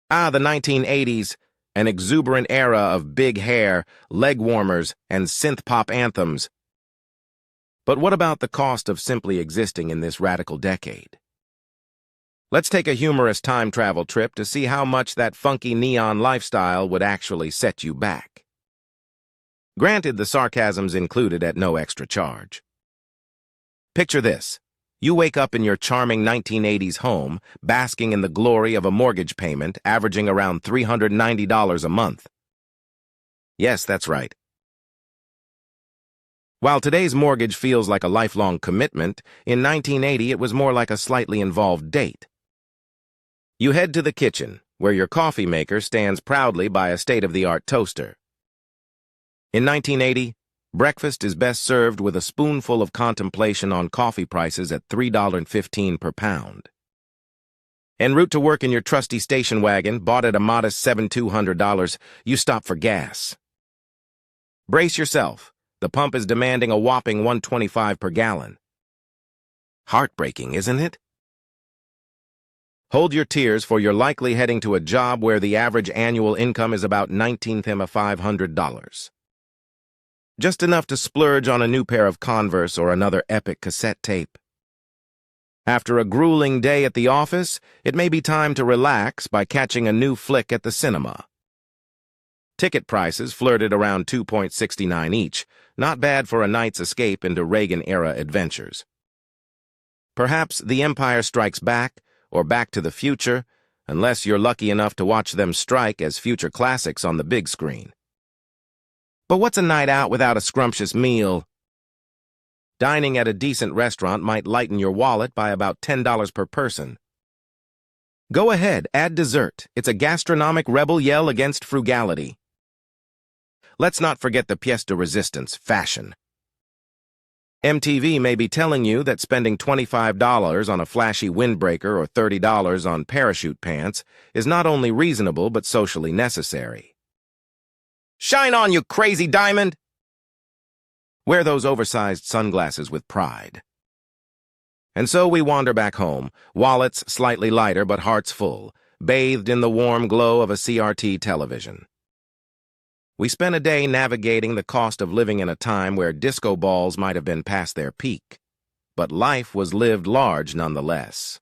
The 1980s, an exuberant era of big hair, leg warmers, and synth-pop anthems. But what about the cost of simply existing in this radical decade? Let's take a humorous time travel trip to see how much that funky neon lifestyle would actually set you back. Granted, the sarcasm's included at no extra charge. Picture this. You wake up in your charming 1980s home, basking in the glory of a mortgage payment averaging around $390 a month. Yes, that's right. While today's mortgage feels like a lifelong commitment, in 1980 it was more like a slightly involved date. You head to the kitchen, where your coffee maker stands proudly by a state-of-the-art toaster. In 1980, breakfast is best served with a spoonful of contemplation on coffee prices at $3.15 per pound. En route to work in your trusty station wagon, bought at a modest $7,200, you stop for gas. Brace yourself. The pump is demanding a whopping $1.25 per gallon. Heartbreaking, isn't it? Hold your tears, for you're likely heading to a job where the average annual income is about $19,500. Just enough to splurge on a new pair of Converse or another epic cassette tape. After a grueling day at the office, it may be time to relax by catching a new flick at the cinema. Ticket prices flirted around $2.69 each, not bad for a night's escape into Reagan-era adventures. Perhaps The Empire Strikes Back or Back to the Future, unless you're lucky enough to watch them strike as future classics on the big screen. But what's a night out without a scrumptious meal? Dining at a decent restaurant might lighten your wallet by about $10 per person. Go ahead, add dessert. It's a gastronomic rebel yell against frugality. Let's not forget the pièce de résistance, fashion. MTV may be telling you that spending $25 on a flashy windbreaker or $30 on parachute pants is not only reasonable but socially necessary. Shine on, you crazy diamond! Wear those oversized sunglasses with pride. And so we wander back home, wallets slightly lighter but hearts full, bathed in the warm glow of a CRT television. We spent a day navigating the cost of living in a time where disco balls might have been past their peak, but life was lived large nonetheless.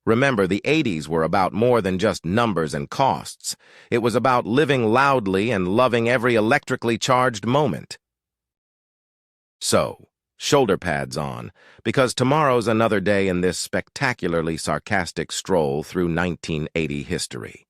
Remember, the 80s were about more than just numbers and costs. It was about living loudly and loving every electrically charged moment. So, shoulder pads on, because tomorrow's another day in this spectacularly sarcastic stroll through 1980 history.